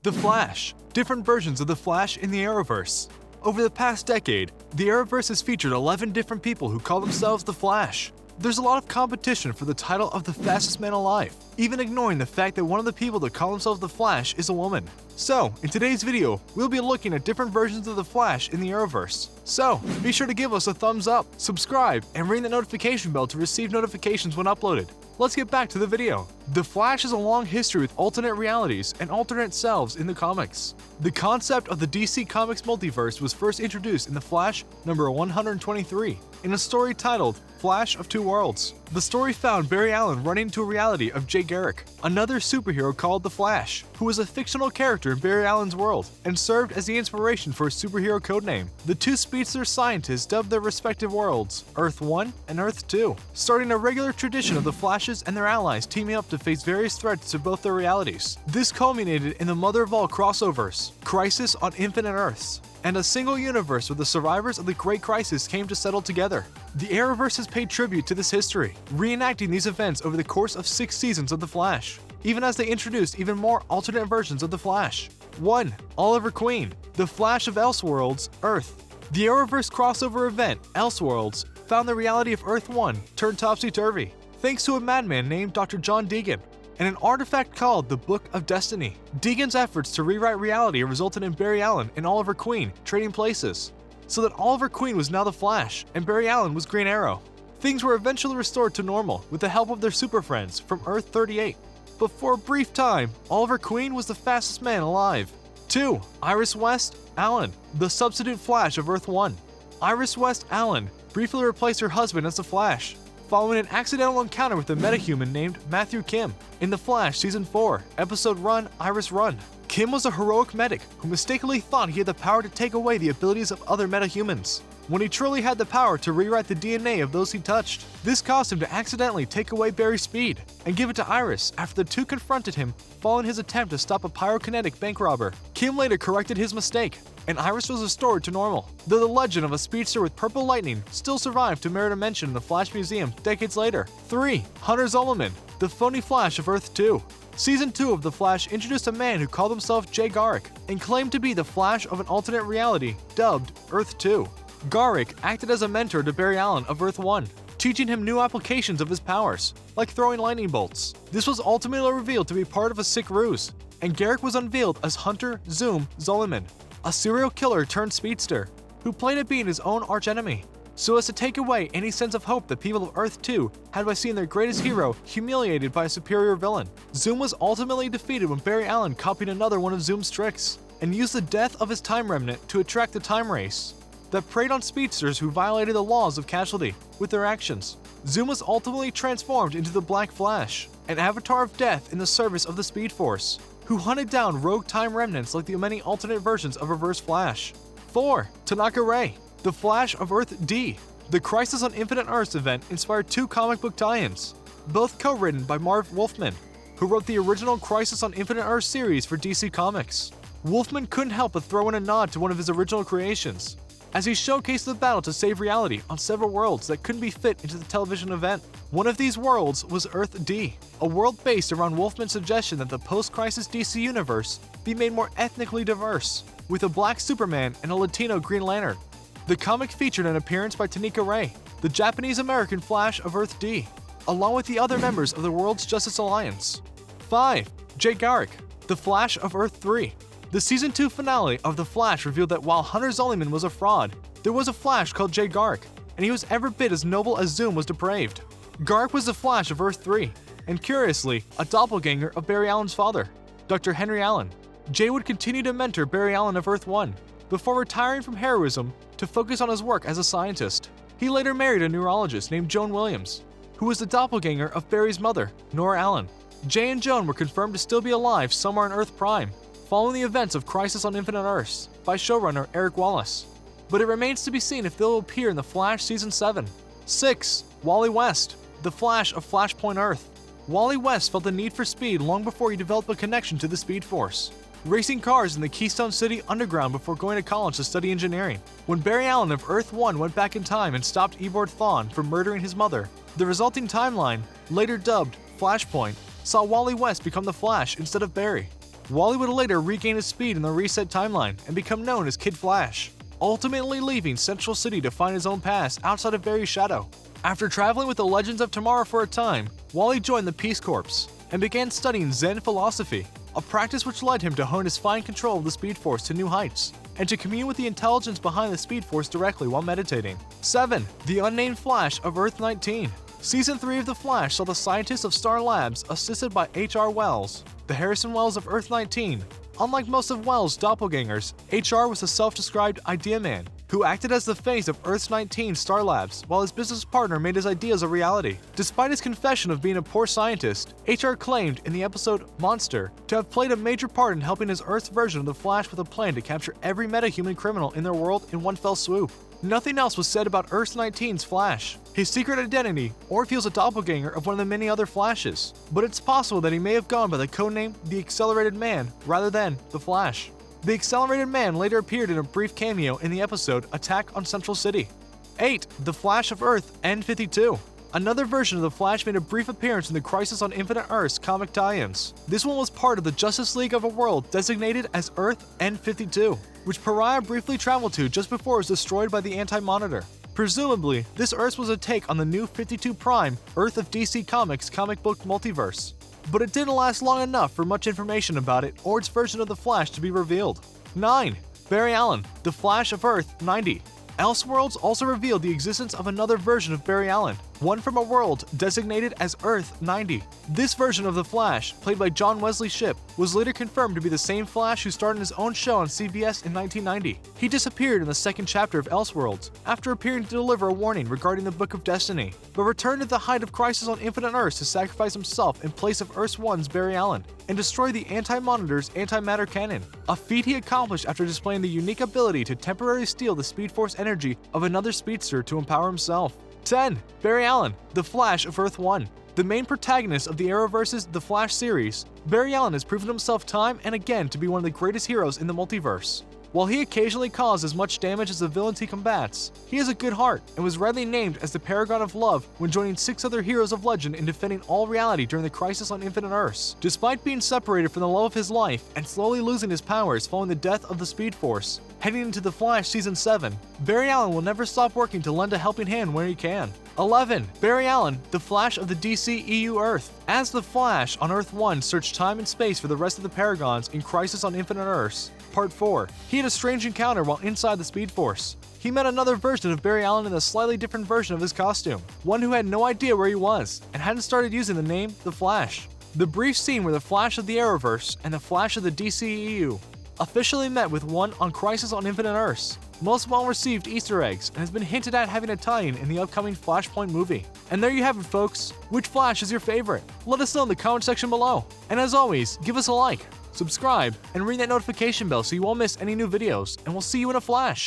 The Flash. Different versions of The Flash in the Arrowverse. Over the past decade, the Arrowverse has featured 11 different people who call themselves The Flash. There's a lot of competition for the title of the fastest man alive, even ignoring the fact that one of the people that call themselves The Flash is a woman. So, in today's video, we'll be looking at different versions of The Flash in the Arrowverse. So, be sure to give us a thumbs up, subscribe, and ring the notification bell to receive notifications when uploaded. Let's get back to the video. The Flash has a long history with alternate realities and alternate selves in the comics. The concept of the DC Comics multiverse was first introduced in The Flash number 123, in a story titled Flash of Two Worlds. The story found Barry Allen running into a reality of Jay Garrick, another superhero called The Flash, who was a fictional character in Barry Allen's world and served as the inspiration for a superhero codename. The two speedster scientists dubbed their respective worlds Earth 1 and Earth 2, starting a regular tradition of the Flashes and their allies teaming up to face various threats to both their realities. This culminated in the mother of all crossovers, Crisis on Infinite Earths, and a single universe where the survivors of the Great Crisis came to settle together. The Arrowverse has paid tribute to this history, reenacting these events over the course of 6 seasons of The Flash, even as they introduced even more alternate versions of The Flash. 1. Oliver Queen, The Flash of Elseworlds, Earth. The Arrowverse crossover event, Elseworlds, found the reality of Earth 1 turned topsy-turvy, thanks to a madman named Dr. John Deegan, and an artifact called the Book of Destiny. Deegan's efforts to rewrite reality resulted in Barry Allen and Oliver Queen trading places, so that Oliver Queen was now the Flash and Barry Allen was Green Arrow. Things were eventually restored to normal with the help of their super friends from Earth 38, but for a brief time, Oliver Queen was the fastest man alive. 2. Iris West Allen, the substitute Flash of Earth 1. Iris West Allen briefly replaced her husband as the Flash, following an accidental encounter with a metahuman named Matthew Kim in The Flash Season 4, Episode Run, Iris Run. Kim was a heroic medic who mistakenly thought he had the power to take away the abilities of other metahumans, when he truly had the power to rewrite the DNA of those he touched. This caused him to accidentally take away Barry's speed and give it to Iris after the two confronted him following his attempt to stop a pyrokinetic bank robber. Kim later corrected his mistake, and Iris was restored to normal, though the legend of a speedster with purple lightning still survived to merit a mention in the Flash Museum decades later. 3. Hunter Zolomon, the phony Flash of Earth 2. Season 2 of The Flash introduced a man who called himself Jay Garrick and claimed to be the Flash of an alternate reality dubbed Earth 2. Garrick acted as a mentor to Barry Allen of Earth 1, teaching him new applications of his powers, like throwing lightning bolts. This was ultimately revealed to be part of a sick ruse, and Garrick was unveiled as Hunter Zoom Zolomon, a serial killer turned speedster, who played at being his own archenemy, so as to take away any sense of hope that people of Earth 2 had by seeing their greatest hero humiliated by a superior villain. Zoom was ultimately defeated when Barry Allen copied another one of Zoom's tricks, and used the death of his time remnant to attract the time race that preyed on speedsters who violated the laws of casualty with their actions. Zoom was ultimately transformed into the Black Flash, an avatar of death in the service of the Speed Force, who hunted down rogue time remnants like the many alternate versions of Reverse Flash. 4. Tanaka Ray, the Flash of Earth D. The Crisis on Infinite Earths event inspired 2 comic book tie-ins, both co-written by Marv Wolfman, who wrote the original Crisis on Infinite Earths series for DC Comics. Wolfman couldn't help but throw in a nod to one of his original creations, as he showcased the battle to save reality on several worlds that couldn't be fit into the television event. One of these worlds was Earth D, a world based around Wolfman's suggestion that the post-crisis DC universe be made more ethnically diverse, with a black Superman and a Latino Green Lantern. The comic featured an appearance by Tanika Ray, the Japanese-American Flash of Earth D, along with the other members of the World's Justice Alliance. 5. Jay Garrick, the Flash of Earth 3. The Season 2 finale of The Flash revealed that while Hunter Zolomon was a fraud, there was a Flash called Jay Garrick, and he was every bit as noble as Zoom was depraved. Garrick was the Flash of Earth 3, and curiously, a doppelganger of Barry Allen's father, Dr. Henry Allen. Jay would continue to mentor Barry Allen of Earth 1, before retiring from heroism to focus on his work as a scientist. He later married a neurologist named Joan Williams, who was the doppelganger of Barry's mother, Nora Allen. Jay and Joan were confirmed to still be alive somewhere on Earth Prime, following the events of Crisis on Infinite Earths by showrunner Eric Wallace, but it remains to be seen if they'll appear in The Flash Season 7. 6. Wally West, the Flash of Flashpoint Earth. Wally West felt the need for speed long before he developed a connection to the Speed Force, racing cars in the Keystone City Underground before going to college to study engineering. When Barry Allen of Earth 1 went back in time and stopped Eobard Thawne from murdering his mother, the resulting timeline, later dubbed Flashpoint, saw Wally West become the Flash instead of Barry. Wally would later regain his speed in the reset timeline and become known as Kid Flash, ultimately leaving Central City to find his own path outside of Barry's shadow. After traveling with the Legends of Tomorrow for a time, Wally joined the Peace Corps and began studying Zen philosophy, a practice which led him to hone his fine control of the Speed Force to new heights, and to commune with the intelligence behind the Speed Force directly while meditating. 7. The Unnamed Flash of Earth-19. Season 3 of The Flash saw the scientists of Star Labs assisted by H.R. Wells, the Harrison Wells of Earth-19. Unlike most of Wells' doppelgangers, H.R. was a self-described idea man who acted as the face of Earth's 19 Star Labs while his business partner made his ideas a reality. Despite his confession of being a poor scientist, H.R. claimed in the episode Monster to have played a major part in helping his Earth's version of the Flash with a plan to capture every metahuman criminal in their world in one fell swoop. Nothing else was said about Earth 19's Flash, his secret identity, or if he was a doppelganger of one of the many other Flashes, but it's possible that he may have gone by the codename The Accelerated Man rather than The Flash. The Accelerated Man later appeared in a brief cameo in the episode Attack on Central City. 8. The Flash of Earth N52. Another version of the Flash made a brief appearance in the Crisis on Infinite Earths comic tie-ins. This one was part of the Justice League of a world designated as Earth N52, which Pariah briefly traveled to just before it was destroyed by the Anti-Monitor. Presumably, this Earth was a take on the new 52 Prime Earth of DC Comics comic book multiverse. But it didn't last long enough for much information about it or its version of the Flash to be revealed. 9. Barry Allen, The Flash of Earth 90. Elseworlds also revealed the existence of another version of Barry Allen, one from a world designated as Earth 90. This version of the Flash, played by John Wesley Shipp, was later confirmed to be the same Flash who starred in his own show on CBS in 1990. He disappeared in the second chapter of Elseworlds after appearing to deliver a warning regarding the Book of Destiny, but returned at the height of Crisis on Infinite Earths to sacrifice himself in place of Earth 1's Barry Allen and destroy the Anti-Monitor's antimatter cannon, a feat he accomplished after displaying the unique ability to temporarily steal the Speed Force energy of another speedster to empower himself. 10. Barry Allen, The Flash of Earth 1. The main protagonist of the Arrowverse's The Flash series, Barry Allen has proven himself time and again to be one of the greatest heroes in the multiverse. While he occasionally causes as much damage as the villains he combats, he has a good heart and was rightly named as the Paragon of Love when joining 6 other heroes of legend in defending all reality during the Crisis on Infinite Earths. Despite being separated from the love of his life and slowly losing his powers following the death of the Speed Force, heading into The Flash Season 7, Barry Allen will never stop working to lend a helping hand where he can. 11. Barry Allen, The Flash of the DC EU Earth. As the Flash on Earth 1 searched time and space for the rest of the Paragons in Crisis on Infinite Earths, Part 4, he had a strange encounter while inside the Speed Force. He met another version of Barry Allen in a slightly different version of his costume, one who had no idea where he was and hadn't started using the name The Flash. The brief scene where the Flash of the Arrowverse and the Flash of the DCEU officially met with one on Crisis on Infinite Earths. Most well-received Easter eggs and has been hinted at having a tie-in in the upcoming Flashpoint movie. And there you have it, folks. Which Flash is your favorite? Let us know in the comment section below. And as always, give us a like, subscribe, and ring that notification bell so you won't miss any new videos, and we'll see you in a flash.